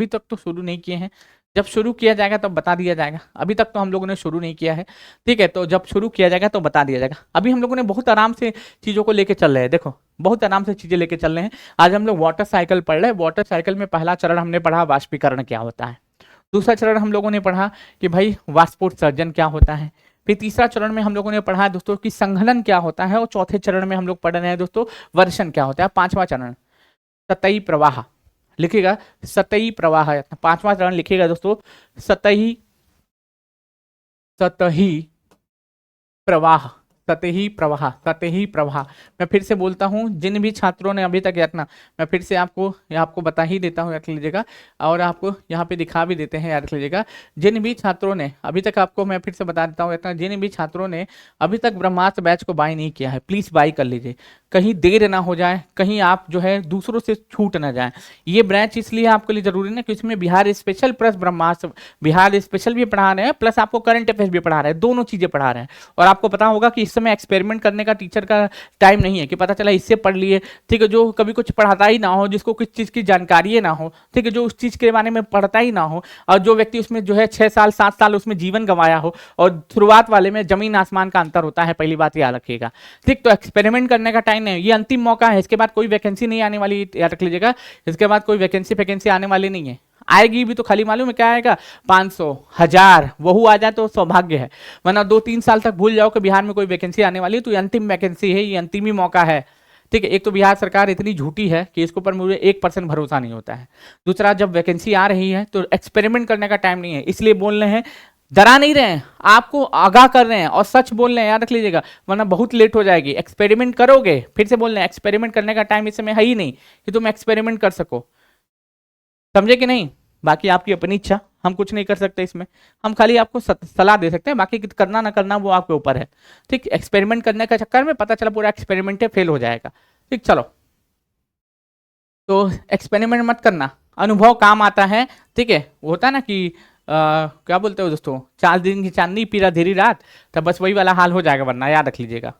तक तो शुरू नहीं किए हैं, जब शुरू किया जाएगा तब बता दिया जाएगा, अभी तक तो हम लोगों ने शुरू नहीं किया है, ठीक है, तो जब शुरू किया जाएगा तो बता दिया जाएगा। अभी हम लोगों ने बहुत आराम से चीजों को लेके चल रहे हैं, देखो बहुत आराम से चीजें लेके चल रहे हैं। आज हम लोग वाटर साइकिल पढ़ रहे हैं, वाटर साइकिल में पहला चरण हमने पढ़ा वाष्पीकरण क्या होता है, दूसरा चरण हम लोगों ने पढ़ा कि भाई वाष्पोत्सर्जन क्या होता है, फिर तीसरा चरण में हम लोगों ने पढ़ा दोस्तों कि संघनन क्या होता है, और चौथे चरण में हम लोग पढ़ रहे हैं दोस्तों वर्षण क्या होता है। पांचवा चरण सतही प्रवाह, लिखिएगा सतही प्रवाह है, पांचवा चरण लिखिएगा दोस्तों सतही सतही प्रवाह, सतही प्रवाह, सतही प्रवाह। मैं फिर से बोलता हूं, जिन भी छात्रों ने अभी तक यातना, मैं फिर से आपको बता ही देता हूं, याद लीजिएगा, और आपको यहाँ पे दिखा भी देते हैं, याद लीजिएगा। जिन भी छात्रों ने अभी तक, आपको मैं फिर से बता देता हूँ यातना, जिन भी छात्रों ने अभी तक ब्रह्मास्त्र बैच को बाय नहीं किया है, प्लीज बाय कर लीजिए, कहीं देर ना हो जाए, कहीं आप जो है दूसरों से छूट ना जाए। ये ब्रांच इसलिए आपके लिए जरूरी है कि इसमें बिहार स्पेशल प्लस ब्रह्मास्त्र, बिहार स्पेशल भी पढ़ा रहे हैं प्लस आपको करंट अफेयर्स भी पढ़ा रहे हैं, दोनों चीजें पढ़ा रहे हैं। और आपको पता होगा कि इस समय एक्सपेरिमेंट करने का टीचर का टाइम नहीं है कि पता चला इससे पढ़ लिए, ठीक है, जो कभी कुछ पढ़ाता ही ना हो, जिसको कुछ चीज की जानकारी ना हो, ठीक है, जो उस चीज के बारे में पढ़ता ही ना हो, और जो व्यक्ति उसमें जो है 6 साल 7 साल उसमें जीवन गंवाया हो, और शुरुआत वाले में जमीन आसमान का अंतर होता है, पहली बात याद रखिएगा, ठीक। तो एक्सपेरिमेंट करने का टाइम नहीं, ये अंतिम मौका है, इसके बाद कोई वैकेंसी नहीं आने वाली, याद रख लीजिएगा, इसके बाद कोई वैकेंसी आने वाली नहीं है। आएगी भी तो खाली मालूम है क्या आएगा, 500 1000 वह आ जाए तो सौभाग्य है, वरना 2-3 साल तक भूल जाओ कि बिहार में कोई वैकेंसी आने वाली है। तो ये अंतिम वैकेंसी है, ये अंतिम ही मौका है, ठीक है। एक तो बिहार सरकार इतनी झूठी है कि इसके ऊपर मुझे 1% भरोसा नहीं होता है। दूसरा, जब वैकेंसी आ रही है तो एक्सपेरिमेंट करने का टाइम नहीं है, इसलिए बोल रहे हैं, डरा नहीं रहे हैं, आपको आगाह कर रहे हैं और सच बोल रहे हैं, याद रख लीजिएगा, वरना बहुत लेट हो जाएगी। एक्सपेरिमेंट करोगे, फिर से बोल रहे हैं, एक्सपेरिमेंट करने का टाइम इस समय है ही नहीं कि तुम एक्सपेरिमेंट कर सको, समझे कि नहीं। बाकी आपकी अपनी इच्छा, हम कुछ नहीं कर सकते इसमें, हम खाली आपको सलाह दे सकते हैं, बाकी करना ना करना वो आपके ऊपर है, ठीक। एक्सपेरिमेंट करने का चक्कर में पता चला पूरा एक्सपेरिमेंट फेल हो जाएगा, ठीक। चलो, तो एक्सपेरिमेंट मत करना, अनुभव काम आता है, ठीक है। वो होता है ना कि क्या बोलते हो दोस्तों, 4 दिन की चांदनी पीरा धीरी रात, तो बस वही वाला हाल हो जाएगा, वरना याद रख लीजिएगा।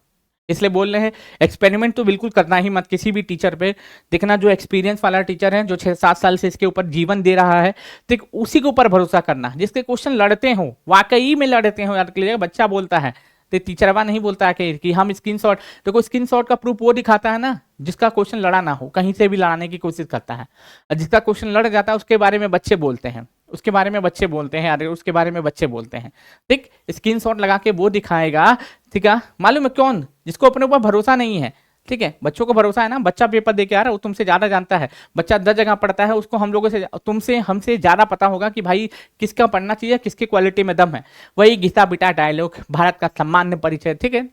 इसलिए बोल रहे हैं एक्सपेरिमेंट तो बिल्कुल करना ही मत किसी भी टीचर पे। देखना जो एक्सपीरियंस वाला टीचर है, जो 6-7 साल से इसके ऊपर जीवन दे रहा है, ठीक, उसी के ऊपर भरोसा करना, जिसके क्वेश्चन लड़ते हो, वाकई में लड़ते हो, याद लीजिएगा। बच्चा बोलता है तो टीचरवा नहीं बोलता है कि हम स्क्रीनशॉट, देखो स्क्रीनशॉट का प्रूफ वो दिखाता है ना जिसका क्वेश्चन लड़ा ना हो, कहीं से भी लड़ाने की कोशिश करता है, और जिसका क्वेश्चन लड़ जाता है उसके बारे में बच्चे बोलते हैं, उसके बारे में बच्चे बोलते हैं, अरे उसके बारे में बच्चे बोलते हैं, ठीक। स्क्रीनशॉट लगा के वो दिखाएगा, ठीक है। मालूम है कौन, जिसको अपने ऊपर भरोसा नहीं है, ठीक है। बच्चों को भरोसा है ना, बच्चा पेपर दे के आ रहा है, वो तुमसे ज्यादा जानता है, बच्चा 10 जगह पढ़ता है, उसको हम लोगों से, तुमसे हमसे ज्यादा पता होगा कि भाई किसका पढ़ना चाहिए, किसकी क्वालिटी में दम है। वही घिसा पिटा डायलॉग, भारत का सामान्य परिचय, ठीक है,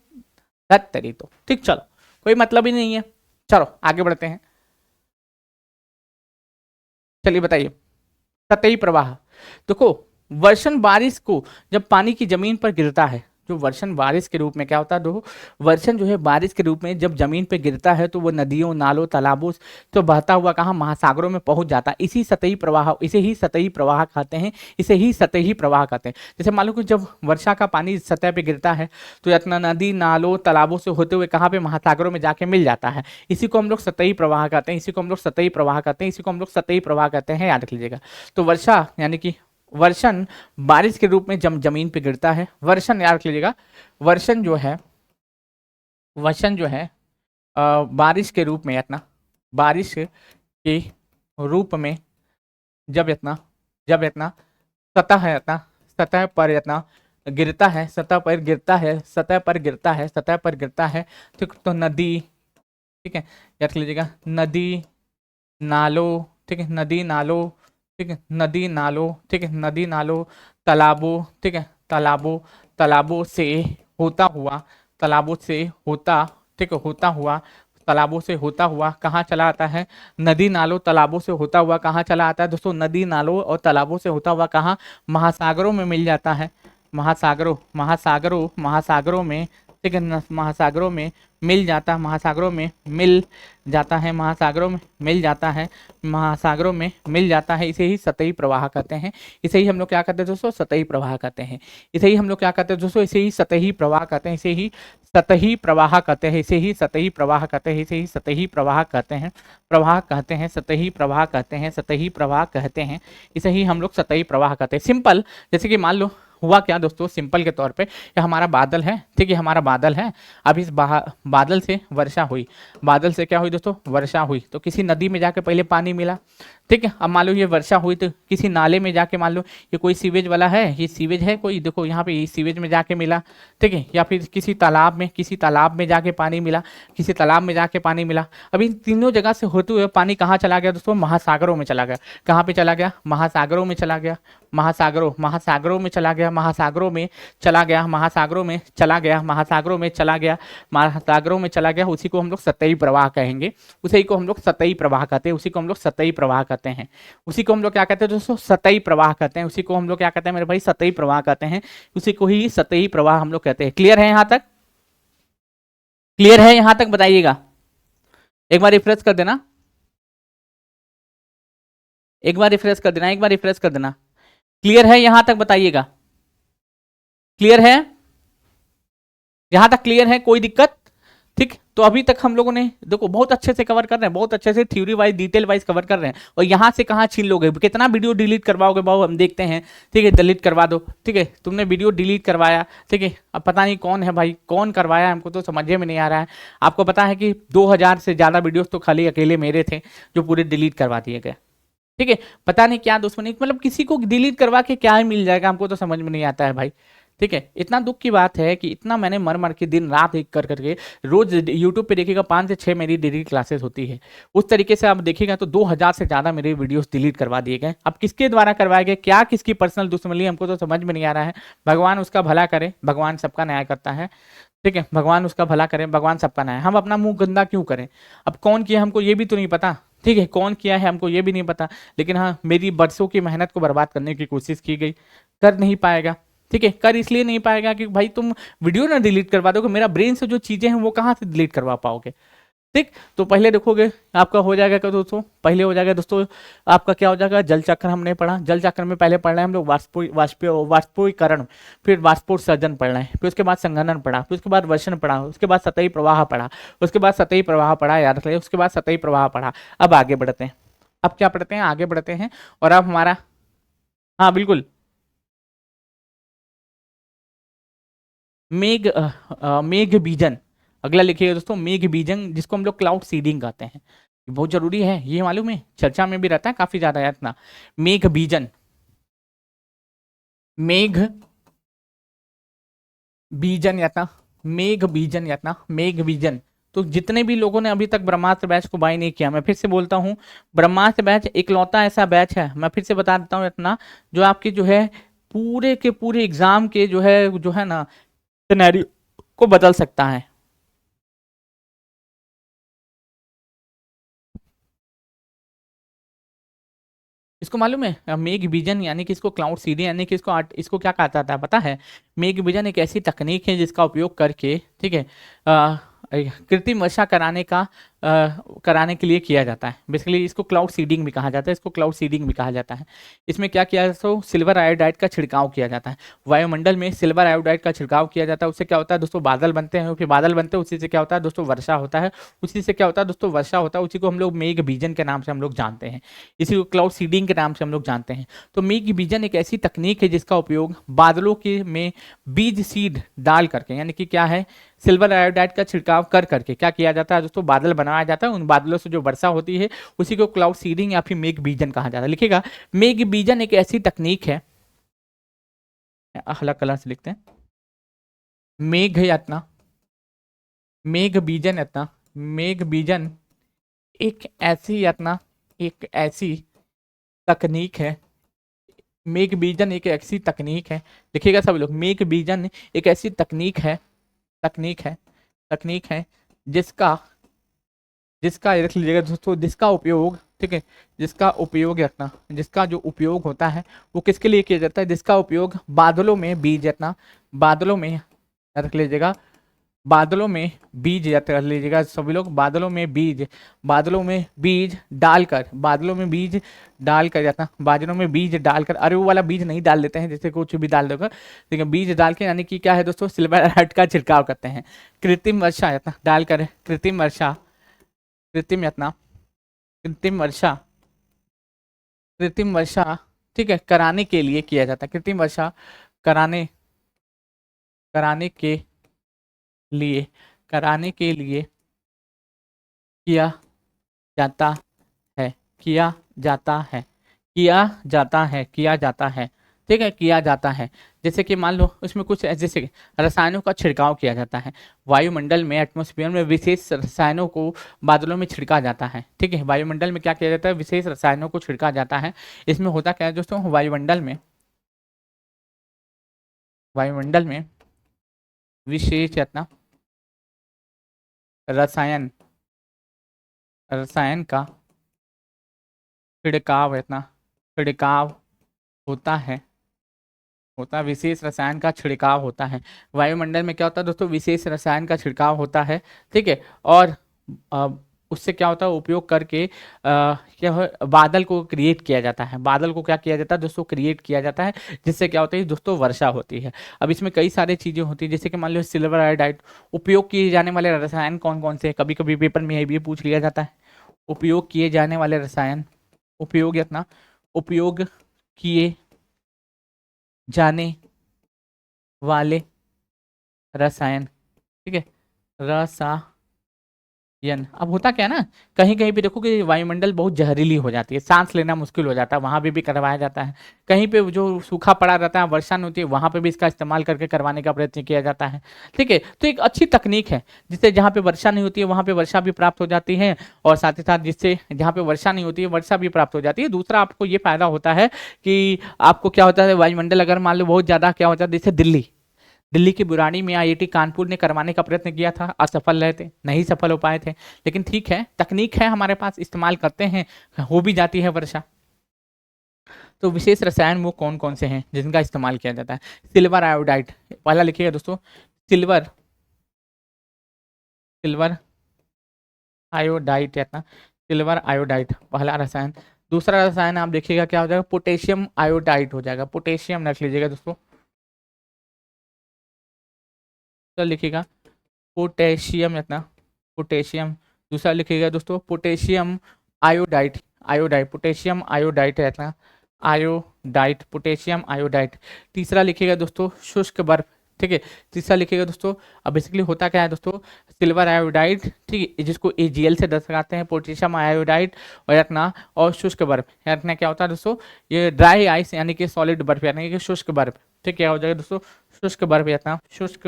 तरी तो ठीक। चलो, कोई मतलब ही नहीं है, चलो आगे बढ़ते हैं। चलिए बताइए, सतही प्रवाह, देखो वर्षण बारिश को जब पानी की जमीन पर गिरता है, जो वर्षण बारिश के रूप में क्या होता है, दो वर्षण जो है बारिश के रूप में जब जमीन पे गिरता है तो वो नदियों नालों तालाबों तो बहता हुआ कहाँ महासागरों में पहुंच जाता है। इसी सतही प्रवाह, इसे ही सतही प्रवाह कहते हैं, इसे ही सतही प्रवाह कहते हैं। जैसे मान लो कि जब वर्षा का पानी सतह पे गिरता है तो इतना नदी नालों तालाबों से होते हुए कहाँ पे महासागरों में जाके मिल जाता है, इसी को हम लोग सतही प्रवाह कहते हैं, इसी को हम लोग सतही प्रवाह कहते हैं, इसी को हम लोग सतही प्रवाह कहते हैं, याद रख लीजिएगा। तो वर्षा यानी कि वर्षण बारिश के रूप में जमीन पे गिरता है, वर्षण याद रख लीजिएगा, वर्षण जो है, वर्षण जो है बारिश के रूप में, इतना बारिश के रूप में जब इतना सतह है, इतना सतह पर इतना गिरता है, सतह पर गिरता है, सतह पर गिरता है, सतह पर गिरता है, ठीक। तो नदी, ठीक है, याद रख लीजिएगा, नदी नालों, ठीक है, नदी नालों, ठीक है, नदी नालों, ठीक है, नदी नालों तालाबों, ठीक है, तालाबों से होता हुआ तालाबों से होता, ठीक है, होता हुआ, तालाबों से होता हुआ कहाँ चला आता है, नदी नालों तालाबों से होता हुआ कहाँ चला आता है दोस्तों, नदी नालों और तालाबों से होता हुआ कहाँ, महासागरों में मिल जाता है, महासागरों महासागरों महासागरों में, ठीक है, महासागरों में मिल जाता, महासागरों में मिल जाता है, महासागरों में मिल जाता है, महासागरों में मिल जाता है, इसे ही सतही प्रवाह कहते हैं। इसे ही हम लोग क्या कहते हैं दोस्तों, सतही प्रवाह कहते हैं। इसे ही हम लोग क्या कहते हैं दोस्तों, इसे ही सतही प्रवाह कहते हैं, इसे ही सतही प्रवाह कहते हैं, इसे ही सतही प्रवाह कहते हैं, इसे ही सतही प्रवाह कहते हैं, प्रवाह कहते हैं, सतही प्रवाह कहते हैं, सतही प्रवाह कहते हैं, इसे ही हम लोग सतही प्रवाह कहते हैं। सिंपल, जैसे कि मान लो हुआ क्या दोस्तों, सिंपल के तौर पे, ये हमारा बादल है, ठीक है, हमारा बादल है, अब इस बादल से वर्षा हुई, बादल से क्या हुई दोस्तों, वर्षा हुई, तो किसी नदी में जाके पहले पानी मिला, ठीक है, अब मान लो ये वर्षा हुई तो किसी नाले में जाके, मान लो ये कोई सीवेज वाला है, ये सीवेज है कोई, देखो यहाँ पे ये सीवेज में जाके मिला, ठीक है, या फिर किसी तालाब में जाके पानी मिला, किसी तालाब में जाके पानी मिला। अब इन तीनों जगह से होते हुए पानी कहाँ चला गया दोस्तों, महासागरों में चला गया। कहाँ पे चला गया, महासागरों में चला गया, महासागरों में चला गया, महासागरों में चला गया, महासागरों में चला गया, महासागरों में चला गया, महासागरों में चला गया, उसी को हम लोग सतही प्रवाह कहेंगे, उसी को हम लोग सतही प्रवाह कहते हैं, उसी को हम लोग सतही प्रवाह कहते हैं, उसी को हम लोग क्या कहते हैं दोस्तों, सतही प्रवाह कहते हैं, उसी को हम लोग क्या कहते हैं मेरे भाई, सतही प्रवाह कहते हैं, उसी को ही सतही प्रवाह हम लोग कहते हैं। क्लियर है यहां तक, क्लियर है यहां तक, बताइएगा, एक बार रिफ्रेश कर देना, एक बार रिफ्रेश कर देना, एक बार रिफ्रेश कर देना। क्लियर है यहां तक, बताइएगा, क्लियर है यहां तक, क्लियर है, कोई दिक्कत, ठीक। तो अभी तक हम लोगों ने देखो बहुत अच्छे से कवर कर रहे हैं, बहुत अच्छे से theory wise detail wise cover कर रहे हैं, और यहां से कहां छीन लोगे, कितना वीडियो डिलीट करवाओगे बाबू, हम देखते हैं, ठीक है, डिलीट करवा दो, ठीक है, तुमने वीडियो डिलीट करवाया, ठीक है, अब पता नहीं कौन है भाई, कौन करवाया, हमको तो समझ में नहीं आ रहा है। आपको पता है कि 2000 से ज्यादा वीडियोस तो खाली अकेले मेरे थे जो पूरे डिलीट करवा दिए गए, ठीक है, पता नहीं क्या दुश्मनी, मतलब किसी को डिलीट करवा के क्या मिल जाएगा, हमको तो समझ में नहीं आता है भाई, ठीक है। इतना दुख की बात है कि इतना मैंने मर मर के दिन रात एक कर करके, रोज यूट्यूब पे देखिएगा 5 से 6 मेरी डेली क्लासेस होती है, उस तरीके से आप देखिएगा तो 2000 से ज़्यादा मेरे वीडियोस डिलीट करवा दिए गए। अब किसके द्वारा करवाए गए, क्या किसकी पर्सनल दुश्मनी, हमको तो समझ में नहीं आ रहा है। भगवान उसका भला करे, भगवान सबका न्याय करता है, ठीक है, भगवान उसका भला करे, भगवान सबका न्याय, हम अपना मुंह गंदा क्यों करें। अब कौन किया हमको ये भी तो नहीं पता, ठीक है, कौन किया है हमको ये भी नहीं पता, लेकिन हाँ मेरी बरसों की मेहनत को बर्बाद करने की कोशिश की गई, कर नहीं पाएगा, ठीक है, कर इसलिए नहीं पाएगा कि भाई तुम वीडियो ना डिलीट करवा दोगे, मेरा ब्रेन से जो चीजें हैं वो कहाँ से डिलीट करवा पाओगे, ठीक। तो पहले देखोगे आपका हो जाएगा क्या दोस्तों, पहले हो जाएगा दोस्तों आपका क्या हो जाएगा, जल चक्र हमने पढ़ा, जल चक्र में पहले पढ़ रहे हैं हम लोग वाष्पीकरण, फिर वाष्पोत्सर्जन पढ़ रहे हैं, फिर उसके बाद संघनन पढ़ा, फिर उसके बाद वर्षण पढ़ा, उसके बाद सतही प्रवाह पढ़ा, उसके बाद सतही प्रवाह पढ़ा, याद रखिए, उसके बाद सतही प्रवाह पढ़ा। अब आगे बढ़ते हैं, अब क्या पढ़ते हैं, आगे बढ़ते हैं, और अब हमारा, हाँ बिल्कुल, मेघ बीजन, अगला लिखिएगा दोस्तों, मेघ बीजन, जिसको हम लोग क्लाउड सीडिंग कहते हैं, बहुत जरूरी है, ये मालूम है, चर्चा में भी रहता है काफी ज्यादा इतना। मेघ बीजन, मेघ बीजन यातना, मेघ बीजन यातना, मेघ बीजन। तो जितने भी लोगों ने अभी तक ब्रह्मास्त्र बैच को बाय नहीं किया, मैं फिर से बोलता हूँ, ब्रह्मास्त्र बैच इकलौता ऐसा बैच है, मैं फिर से बता देता हूँ इतना, जो आपकी जो है पूरे के पूरे एग्जाम के जो है ना सिनेरियो को बदल सकता है। इसको मालूम है, मेघ विजन यानी कि इसको क्लाउड सीडिंग यानी कि इसको क्या कहा जाता है पता है, मेघ विजन एक ऐसी तकनीक है जिसका उपयोग करके, ठीक है, कृत्रिम वर्षा कराने के लिए किया जाता है। बेसिकली इसको क्लाउड सीडिंग भी कहा जाता है, इसको क्लाउड सीडिंग भी कहा जाता है। इसमें क्या किया जाता है, सिल्वर आयोडाइड का छिड़काव किया जाता है, वायुमंडल में सिल्वर आयोडाइड का छिड़काव किया जाता है, उससे क्या होता है दोस्तों, बादल बनते हैं, फिर बादल बनते हैं, उसी से क्या होता है दोस्तों, वर्षा होता है, उसी से क्या होता है दोस्तों, वर्षा होता है, उसी को हम लोग मेघ बीजन के नाम से हम लोग जानते हैं, इसी को क्लाउड सीडिंग के नाम से हम लोग जानते हैं। तो मेघ बीजन एक ऐसी तकनीक है जिसका उपयोग बादलों के में बीज सीड डाल करके, यानी कि क्या है, सिल्वर आयोडाइड का छिड़काव कर करके क्या किया जाता है दोस्तों, बादल बनाया जाता है, उन बादलों से जो वर्षा होती है उसी को क्लाउड सीडिंग या फिर मेघ बीजन कहा जाता है। लिखिएगा, मेघ बीजन एक ऐसी तकनीक है, अलग कलर से लिखते हैं, मेघ यातना, मेघ बीजन यातना, मेघ बीजन एक ऐसी यातना, एक ऐसी तकनीक है, मेघ बीजन एक ऐसी तकनीक है, लिखिएगा सब लोग, मेघ बीजन एक ऐसी तकनीक है तकनीक है जिसका जिसका ये रख लीजिएगा दोस्तों, जिसका उपयोग, ठीक है, जिसका उपयोग रखना, जिसका जो उपयोग होता है वो किसके लिए किया जाता है, जिसका उपयोग बादलों में बीज रखना, बादलों में रख लीजिएगा, बादलों में बीज रख लीजिएगा सभी लोग, बादलों में बीज डालकर, बादलों में बीज डालकर जाता, बादलों में बीज डालकर, अरे वो वाला बीज नहीं डाल देते हैं जैसे कुछ भी डाल दोगे, ठीक है, बीज डाल के यानी कि क्या है दोस्तों, सिल्वर हट का छिड़काव करते हैं, कृत्रिम वर्षा यातना डालकर, कृत्रिम यातना कृत्रिम वर्षा, ठीक है, कराने के लिए किया जाता है, कृत्रिम वर्षा कराने कराने के लिए कराने के लिए किया जाता है, किया जाता है, किया जाता है, किया जाता है, ठीक है, किया जाता है। जैसे कि मान लो उसमें कुछ जैसे रसायनों का छिड़काव किया जाता है, वायुमंडल में, एटमॉस्फेयर में विशेष रसायनों को बादलों में छिड़का जाता है, ठीक है, वायुमंडल में क्या किया जाता है, विशेष रसायनों को छिड़का जाता है। इसमें होता क्या है दोस्तों, वायुमंडल में विशेष यातना रसायन रसायन का छिड़काव विशेष रसायन का छिड़काव होता है। वायुमंडल में क्या होता है दोस्तों, विशेष रसायन का छिड़काव होता है, ठीक है, और उससे क्या होता है, उपयोग करके क्या है, बादल को क्रिएट किया जाता है, बादल को क्या किया जाता है दोस्तों, क्रिएट किया जाता है, जिससे क्या होता है दोस्तों, वर्षा होती है। अब इसमें कई सारी चीज़ें होती है, जैसे कि मान लो सिल्वर आयोडाइड, उपयोग किए जाने वाले रसायन कौन कौन से, कभी कभी पेपर में ये भी पूछ लिया जाता है, उपयोग किए जाने वाले रसायन, उपयोग किए जाने वाले रसायन, ठीक है, रसायन। अब होता क्या है ना, कहीं कहीं पे देखो कि वायुमंडल बहुत जहरीली हो जाती है, सांस लेना मुश्किल हो जाता है, वहां पे भी करवाया जाता है, कहीं पे जो सूखा पड़ा रहता है, वर्षा नहीं होती है, वहां पे भी इसका इस्तेमाल करके करवाने का प्रयत्न किया जाता है, ठीक है। तो एक अच्छी तकनीक है, जिससे जहाँ पे वर्षा नहीं होती है वहां पे वर्षा भी प्राप्त हो जाती है, और साथ ही साथ जिससे जहाँ पे वर्षा नहीं होती है वर्षा भी प्राप्त हो जाती है। दूसरा आपको ये फायदा होता है कि आपको क्या होता है, वायुमंडल अगर मान लो बहुत ज्यादा क्या होता है, जैसे दिल्ली की बुरानी में आईआईटी कानपुर ने करवाने का प्रयत्न किया था, असफल रहे थे, नहीं सफल हो पाए थे, लेकिन ठीक है, तकनीक है हमारे पास, इस्तेमाल करते हैं, हो भी जाती है वर्षा। तो विशेष रसायन वो कौन कौन से हैं जिनका इस्तेमाल किया जाता है, सिल्वर आयोडाइड, पहला लिखिएगा दोस्तों, सिल्वर सिल्वर आयोडाइड है ना, सिल्वर आयोडाइड पहला रसायन। दूसरा रसायन आप देखिएगा क्या हो जाएगा, पोटेशियम आयोडाइड हो जाएगा, पोटेशियम रख लीजिएगा दोस्तों, तो लिखिएगा पोटेशियम इतना, पोटेशियम। दूसरा लिखिएगा दोस्तों पोटेशियम आयोडाइड, पोटेशियम आयोडाइड है इतना, आयोडाइड, पोटेशियम आयोडाइड। तीसरा लिखिएगा दोस्तों शुष्क बर्फ, ठीक है, तीसरा लिखिएगा दोस्तों। अब बेसिकली होता क्या है दोस्तों, सिल्वर आयोडाइड, ठीक है, जिसको AgL से दर्शाते हैं, पोटेशियम आयोडाइड और रखना, और शुष्क बर्फ रखना क्या होता है दोस्तों, ये ड्राई आइस यानी कि सॉलिड बर्फ यानी कि शुष्क बर्फ, ठीक है, क्या हो जाएगा दोस्तों, शुष्क बर्फ रखना, शुष्क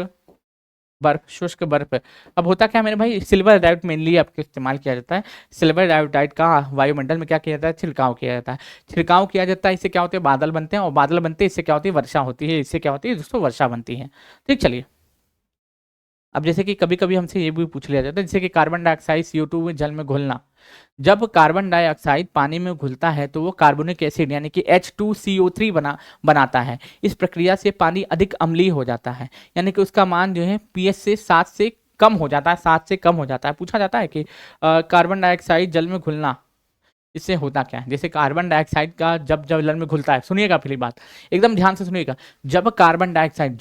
बर्फ। अब होता क्या मेरे भाई, सिल्वर डाइऑक्साइड मेनली आपको इस्तेमाल किया जाता है, सिल्वर डाइऑक्साइड का वायुमंडल में क्या किया जाता है, छिड़काव किया जाता है, इससे क्या होते हैं, बादल बनते हैं, और बादल बनते हैं इससे क्या होती है, वर्षा होती है, इससे क्या होती है दोस्तों, वर्षा बनती है। ठीक, चलिए अब जैसे कि कभी कभी हमसे ये भी पूछ लिया जाता है, जैसे कि कार्बन डाइऑक्साइड CO2 में जल में घुलना, जब कार्बन डाइऑक्साइड पानी में घुलता है तो वो कार्बोनिक एसिड यानी कि H2CO3 बनाता है। इस प्रक्रिया से पानी अधिक अम्लीय हो जाता है, यानी कि उसका मान जो है pH से 7 से कम हो जाता है, 7 से कम हो जाता है। पूछा जाता है कि कार्बन डाइऑक्साइड जल में घुलना, इससे होता क्या है, जैसे कार्बन डाइऑक्साइड का जब जल में घुलता है, सुनिएगा पहली बात एकदम ध्यान से सुनिएगा, जब कार्बन डाइऑक्साइड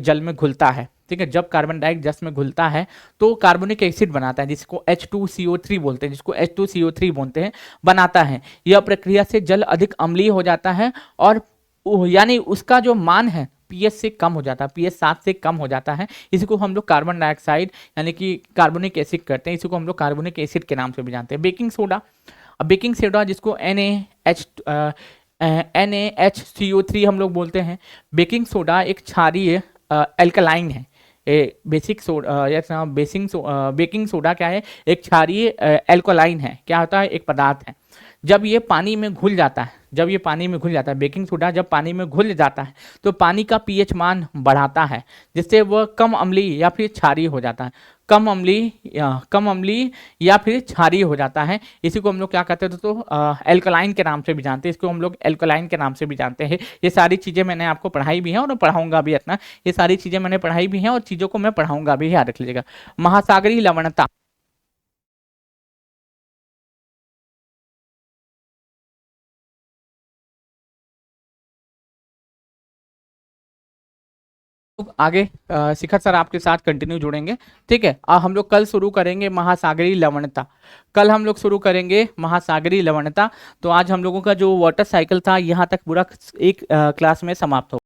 जल में घुलता है, ठीक है, जब कार्बन डाइऑक्साइड जल में घुलता है तो कार्बोनिक एसिड बनाता है, जिसको H2CO3 बोलते हैं, बनाता है। यह प्रक्रिया से जल अधिक अम्लीय हो जाता है, और यानी उसका जो मान है pH से कम हो जाता है, pH 7 से कम हो जाता है। इसी को हम लोग कार्बन डाइऑक्साइड यानी कि कार्बोनिक एसिड करते हैं, इसी को हम लोग कार्बोनिक एसिड के नाम से भी जानते हैं। बेकिंग सोडा, अब बेकिंग सोडा जिसको NaHCO3 हम लोग बोलते हैं, बेकिंग सोडा एक क्षारीय एल्कलाइन है। बेकिंग सोडा क्या है, एक क्षारीय एल्कलाइन है, क्या होता है, एक पदार्थ है। जब ये पानी में घुल जाता है, जब ये पानी में घुल जाता है, बेकिंग सोडा जब पानी में घुल जाता है तो पानी का पीएच मान बढ़ाता है, जिससे वह कम अम्लीय या फिर क्षारीय हो जाता है, कम अम्लीय या फिर क्षारीय हो जाता है। इसी को हम लोग क्या कहते हैं दोस्तों, एल्कलाइन के नाम से भी जानते हैं, इसको हम लोग एल्कलाइन के नाम से भी जानते हैं। ये सारी चीज़ें मैंने आपको पढ़ाई भी हैं और पढ़ाऊंगा भी इतना, ये सारी चीज़ें मैंने पढ़ाई भी हैं और चीज़ों को मैं पढ़ाऊंगा भी, याद रख लीजिएगा। महासागरीय लवणता, आगे शिखर सर आपके साथ कंटिन्यू जुड़ेंगे, ठीक है। हम लोग कल शुरू करेंगे महासागरीय लवणता, कल हम लोग शुरू करेंगे महासागरीय लवणता। तो आज हम लोगों का जो वाटर साइकिल था यहाँ तक पूरा एक क्लास में समाप्त हो